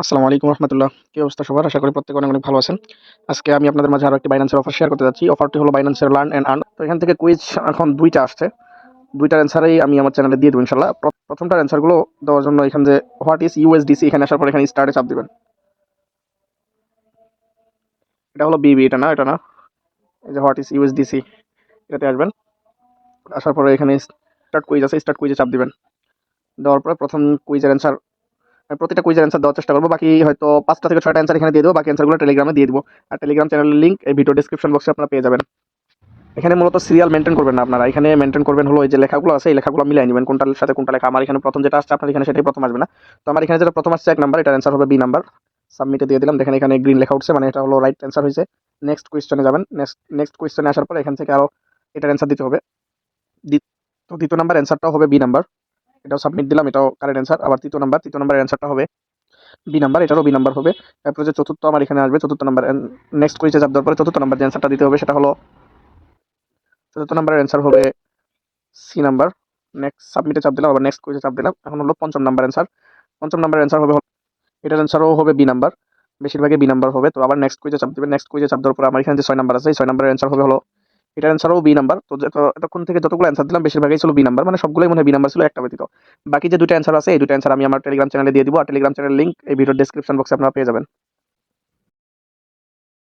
আসসালামু আলাইকুম রহমতুল্লাহ। কি অবস্থা সবার? আশা করি প্রত্যেকে অনেক অনেক ভালো আছেন। আজকে আমি আপনাদের মাঝে আরো একটি বাইন্যান্সের অফার শেয়ার করতে যাচ্ছি। অফারটি হলো বাইন্যান্সের লার্ন অ্যান্ড আর্ন। তো এখান থেকে কুইজ এখন ২টা আসছে। ২টার অ্যান্সারেই আমি আমার চ্যানেলে দিয়ে দেবো ইনশাল্লাহ। প্রথমটার অ্যান্সারগুলো দেওয়ার জন্য এখান যে হোয়াট ইজ ইউএসডিসি এখানে আসার পর এখানে স্টার্টে চাপ দিবেন। এটা হলো বিবি, এটা না, এটা না। এই যে হোয়াট ইজ ইউএসডিসি এটাতে আসবেন। আসার পরে এখানে স্টার্ট কুইজ আছে, স্টার্ট কুইজে চাপ দিবেন। দেওয়ার পরে প্রথম কুইজের অ্যান্সার, প্রতিটা কুইজের অ্যান্সার দেওয়ার চেষ্টা করবো। বাকি হয়তো ৫টা থেকে ৬টা অ্যান্সার এখানে দিয়ে দেবো, বাকি অ্যান্সারগুলো টেলিগ্রামে দিয়ে দেবো। আর টেলিগ্রাম চ্যানেলের লিঙ্ক এই ভিডিও ডিসক্রিপশন বক্সে আপনারা পেয়ে যাবেন। এখানে মূলত সিরিয়াল মেনটেন করবেন না আপনারা, এখানে মেনটেন করবেন হলো এই যে লেখাগুলো আছে এই লেখাগুলো মিলাই নেবেন কোনটার সাথে কোনটা লেখা। আমার এখানে প্রথম যেটা আসছে আপনার এখানে সেটাই প্রথম আসবে না। তো আমার এখানে যেটা প্রথম আসছে ১ নাম্বার, এটার অ্যান্সার হবে বি নাম্বার। সাবমিটে দিয়ে দিলাম, দেখেন এখানে গ্রিন লেখা উঠছে, মানে এটা হলো রাইট অ্যান্সার হয়েছে। নেক্সট কোয়েশ্চনে যাবেন। নেক্সট কোয়েশ্চনে আসার পর এখান থেকে আরও এটার অ্যান্সার দিতে হবে। তো দ্বিতীয় নাম্বার অ্যান্সারটাও হবে বি নাম্বার, এটাও সাবমিট দিলাম, এটাও কারেক্ট অ্যান্সার। আবার তৃতীয় নাম্বারের অ্যান্সারটা হবে বি নাম্বার, এটারও বি নাম্বার হবে। তারপরে যে চতুর্থ আমার এখানে আসবে, চতুর্থ নাম্বার নেক্সট কুইজে চাপ দেওয়ার পরে চতুর্থ নাম্বার যে অ্যান্সারটা দিতে হবে সেটা হলো, চতুর্থ নাম্বারের অ্যান্সার হবে সি নাম্বার। নেক্সট সাবমিটে চাপ দিলাম, আবার নেক্সট কুইজে চাপ দিলাম। এখন হলো পঞ্চম নাম্বার অ্যান্সার। পঞ্চম নাম্বারের অ্যান্সার হবে, এটার অ্যান্সারও হবে বি নাম্বার, বেশিরভাগই বি নাম্বার হবে। তো আবার নেক্সট কুইজে চাপ দিবেন। নেক্সট কুইজে চাপ দেওয়ার পরে আমার এখানে যে ৬ নাম্বার আছে এই ৬ নাম্বারের অ্যান্সার হবে হলো, এটার অ্যান্সারও বি নাম্বার। তো এতক্ষণ থেকে যতগুলো অ্যান্সার দিলাম বেশিরভাগই ছিল বি নাম্বার, মানে সবগুলোই মনে হয় বি নাম্বার ছিল, একটা ব্যতীত। বাকি যে দুটো অ্যান্সার আছে এই দুটো অ্যান্সার আমি আমার টেলিগ্রাম চ্যানেলে দিয়ে দিব, আর টেলিগ্রাম চ্যানেলের লিঙ্ক এই ভিডিওর ডেসক্রিপশন বক্সে আপনারা পেয়ে যাবেন।